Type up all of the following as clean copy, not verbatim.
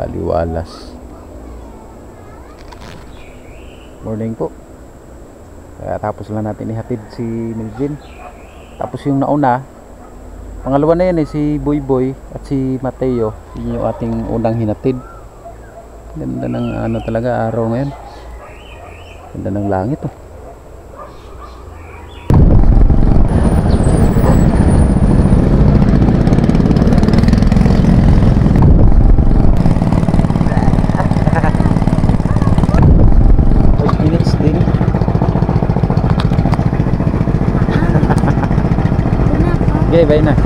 Taliwalas. Morning po. Kaya tapos lang natin ihatid si Melvin. Tapos yung nauna, pangalawa na yan si Boy Boy at si Mateo. Yun yung ating unang hinatid. Ganda ng talaga araw ngayon. Ganda ng langit oh. Okay, bye na.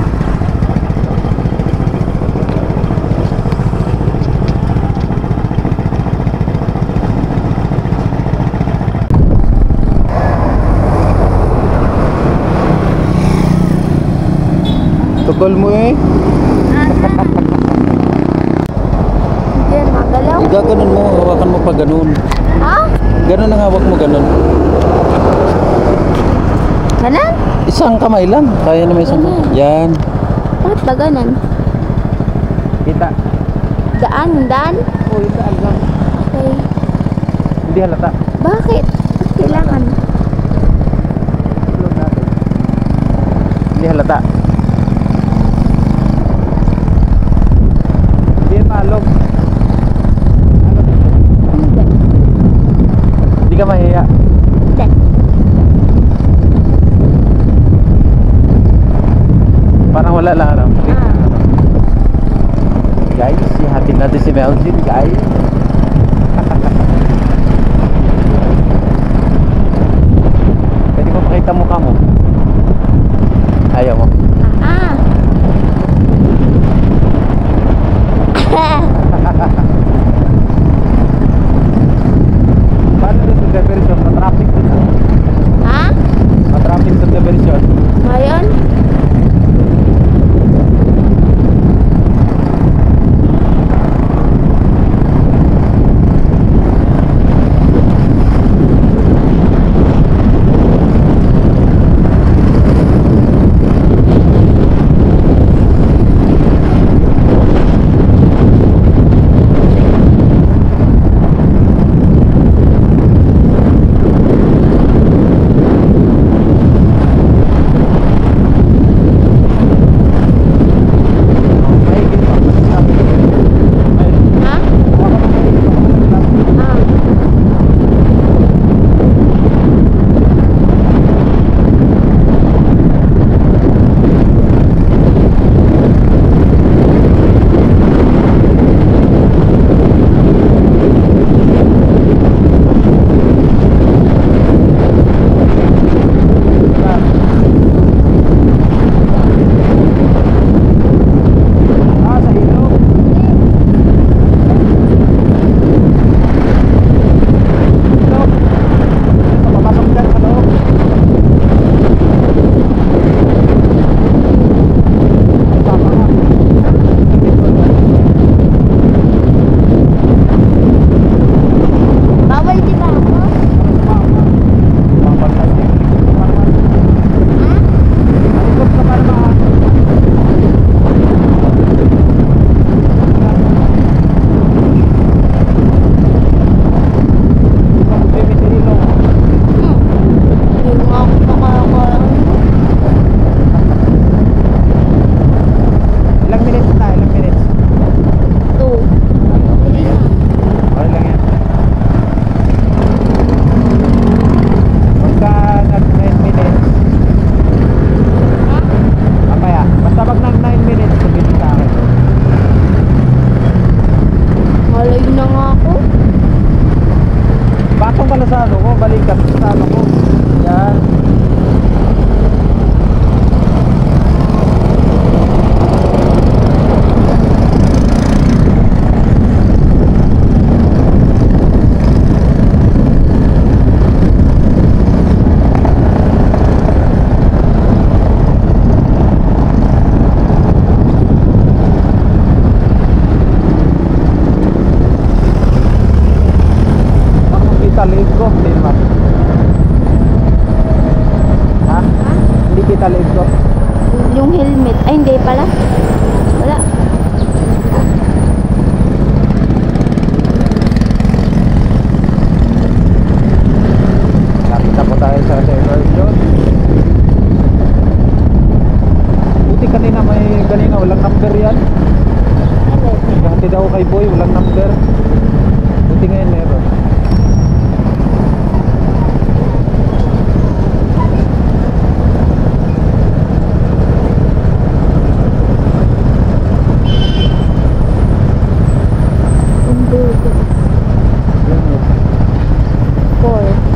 Tukol mo eh. Hindi, magalaw. Gaganon mo, hawakan mo pa ganun. Ha? Ganun ang hawak mo, ganun. Ganon? Isang kamay lang. Kaya naman isang kamay. Yan. Bakit ba ganon? Kita. Daan? Daan? Oh, yung daan lang. Okay. Hindi halata. Bakit? Kailangan. Upload natin. Hindi halata. Hindi yan maalog. Hindi. Hindi ka mahiya. Hindi. Parang wala lang ano. Guys, ihatid natin si Melvin, guys. Pwede mo pakita mukha mo? Ayaw mo? Paano rin sa diversion? Matraffic din ah. Ha? Matraffic sa diversion. Ngayon? kay Boy, walang number. Buti ngayon meron. Hindi. Yun, oh. 4.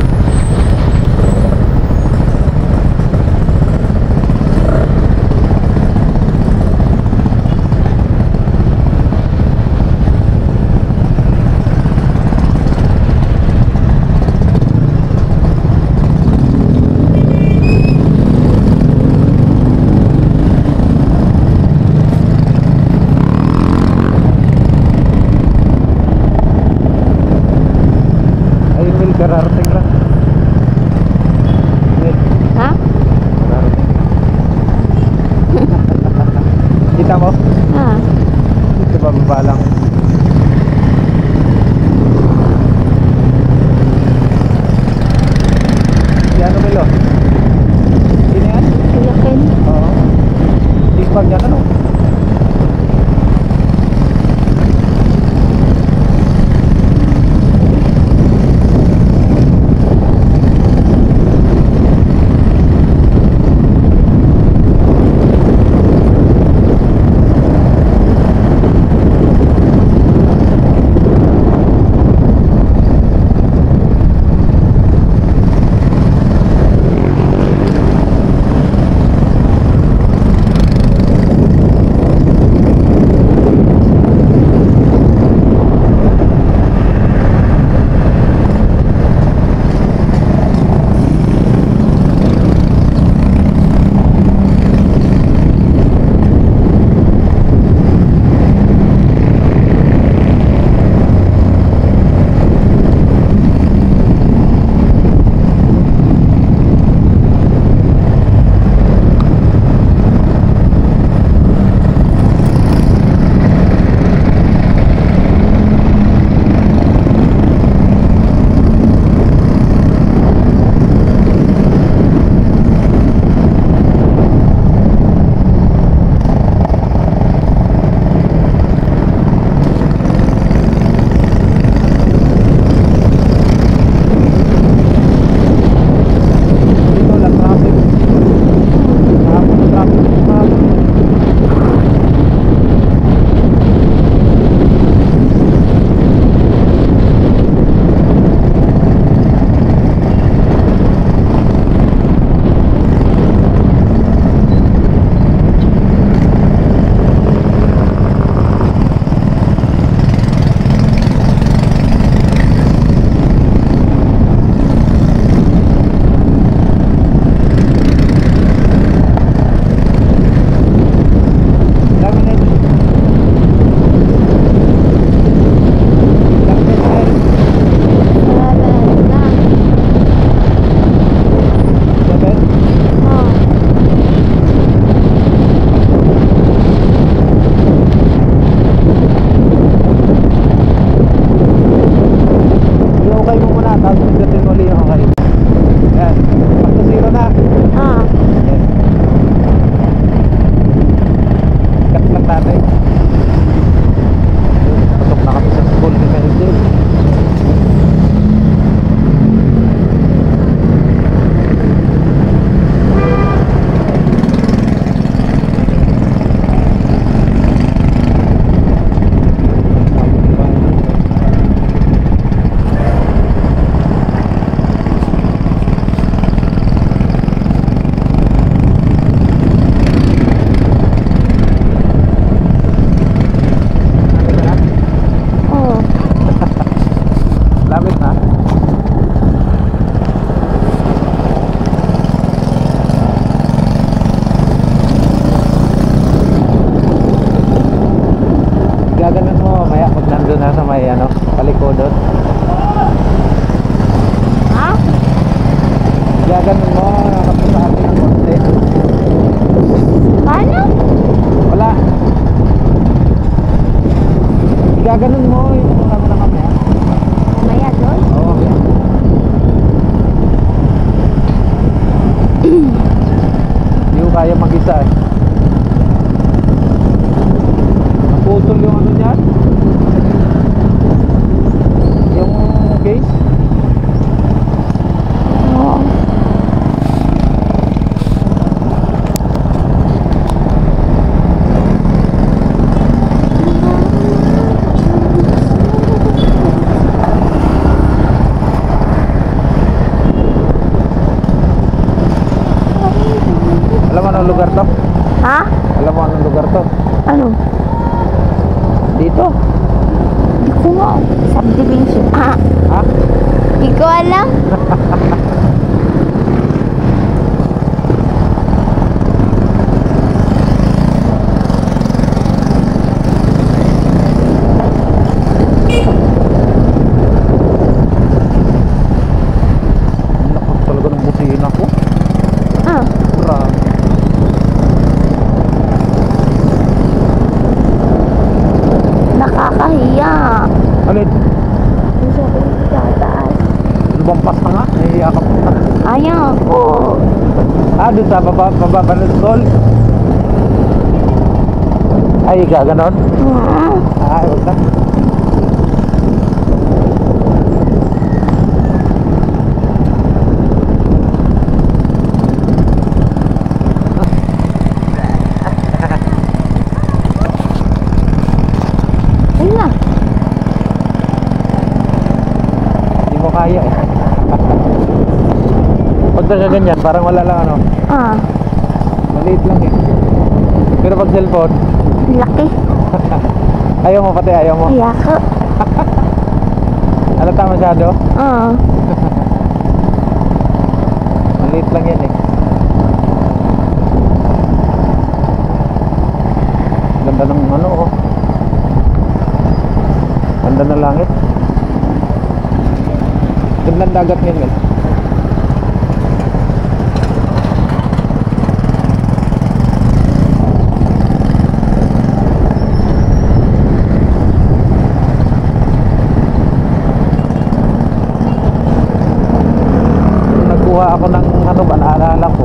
Ayun, Will, kararating lang. Will, Ha? kararating. Kita mo? Ah. Ito bababa lang. Si ano, Will, oh? Sino yan? Yakin. Oo. Tigpag yan, ano? Dito lang traffic. Nakapag traffic sa traffic. Dami na ito. Dami na ito. 7 na. 7. Oh. I-okay mo muna, tapos pagdating mo ulit yung okay. Ayan, back to zero na. Ah. Ayan. Cut lang natin. Pasok na kami sa school ni Melvin. Oh. Lamit na. Gaganon mo mamaya pag nandun na sa may ano, palikodot. Ha? Gaganon mo, nakapos sa atin ng konti. Paano? Wala. Gaganon mo, yung kami na kami ha. Maya doon? Oo. Hindi ko kaya mag-isa eh. Naputol yung ano niyan. to? Hindi ko nga. Subdivision. Ah, Ha? hindi ko alam. Ang lakas talaga ng busina ko. Ah, Grabe. nakakahiya. Alin? Hindi siya ko tataas. Lumampas ka nga. Nahihiya ka pa. Ayaw ko. Ah, doon sa baba ng stall. Ay, gaganon. Ah, huwag na. Ayun na. Hindi mo kaya eh. Pag nagaganyan, parang wala lang ano. Ah, Maliit lang eh. Pero pag cellphone, laki. ayaw mo pati, ayaw mo. Kaya ko. Halata masyado. Ah, Maliit lang yan eh. Ganda ng ano oh. Ganda ng langit. Ganda ng dagat ngayon eh. Nagkuha ako ng ano ba, naalala ko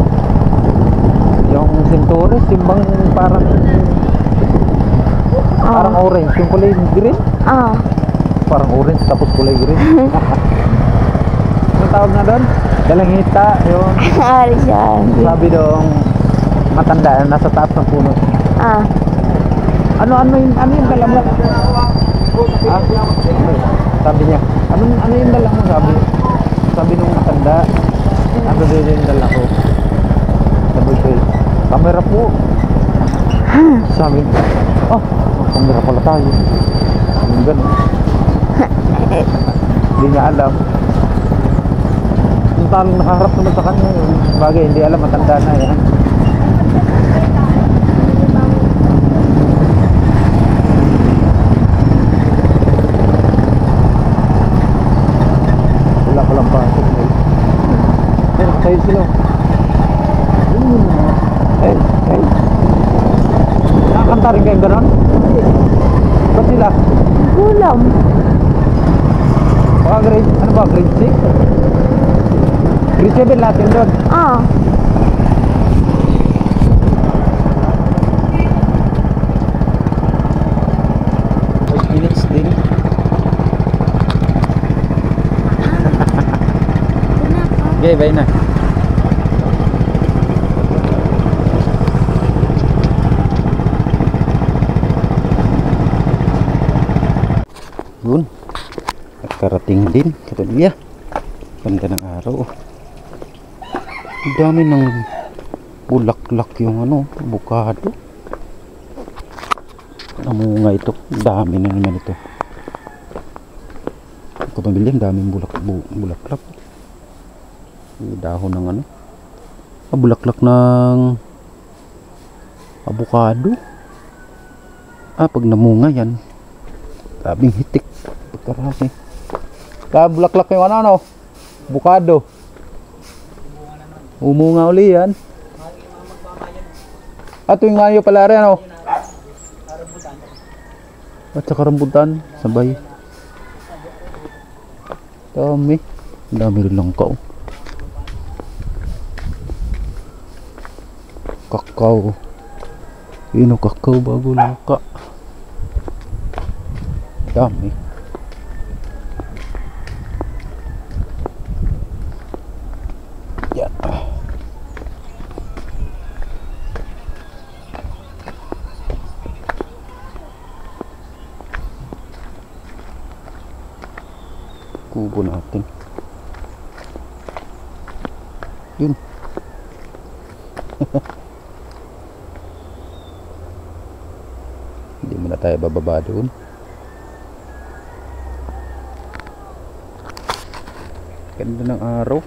yung Centuris, yung bang parang orange, yung kulay green, ah. parang orange tapos kulay green. Ano tawag na doon? Dalangita, yung Ari siya. sabi doong matanda na nasa taas ng puno. Ah, Ano yung dala mo? Ah, sabi niya, ano yung dala mo? Sabi nung matanda, ano din yung dala ko? Sabi ko, camera po. Sabi, oh, camera pala tayo. Yung gano'n. Hindi niya alam. Yung talang nakaharap naman sa kanya, yung bagay, hindi alam, matanda na yan. Wala ko lang pasok mo. Pero kayo sila. Hey, hey. Nakakanta rin kayong gano'n? Ba't sila? gulam. Baka grade, ano ba, grade 6? Grade 7 lahat yun doon. Ah, 5 minutes din. Okay, bye na. Yun. Nakarating din. Katuloy. Ganda ng araw. Ang dami ng bulaklak yung ano, avocado. Namunga ito. Dami na naman ito. Ako pamili, ang daming bulaklak. Yung dahon ng ano. Bulaklak ng avocado. Pag namunga yan, daming hitik. Pagkarami. Kaya bulaklak yung ano, avocado. Umunga uli yan. Yung ngayo pala rin ano. At saka rambutan, sabay. Dami. Dami rin lang ka. Kakao. Yun o, kakao bago lang ka. Dami. Yan. Kubo natin. Yun. Hindi muna tayo bababa doon. Ganda ng araw.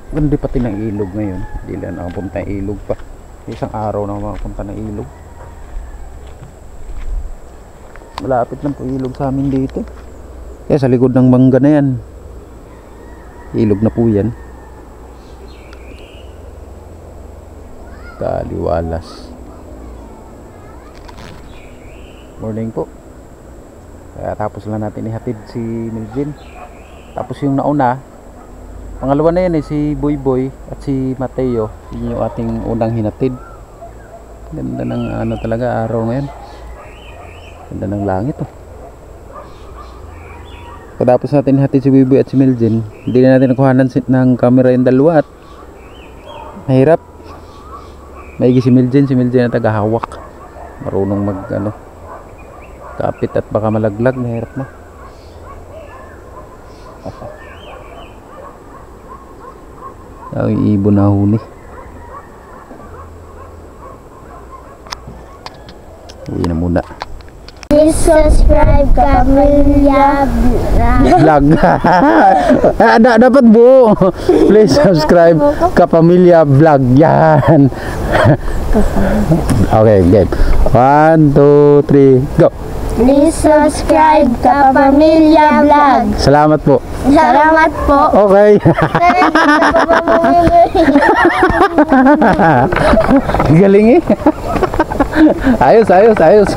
Ganda pati ng ilog ngayon. Hindi lang nakapunta ng ilog pa. Isang araw na makapunta ng ilog. Malapit lang po ilog sa amin dito. Kaya sa likod ng mangga na yan. Ilog na po yan. Kaliwalas. Morning po. Kaya tapos lang natin ihatid si Melvin. Tapos yung nauna, pangalawa na yan si Boy Boy at si Mateo. Yun yung ating unang hinatid. Ganda ng talaga araw ngayon. Ganda ng langit Pagkatapos natin ihatid si Boy Boy at si Melvin, hindi na natin nakuhanan ng camera yung dalawa at mahirap. Maigi si Melvin na tagahawak. Marunong mag kapit at baka malaglag, mahirap na. Yung ibon na huli. Uwi na muna. Please subscribe Camilla Vlog. Dapat buo. Please subscribe Kapamilya Vlog. Yan. Okay, game. 1, 2, 3, go. Please subscribe Kapamilya Vlog. Salamat po. Salamat po. Okay. Galing Ayos.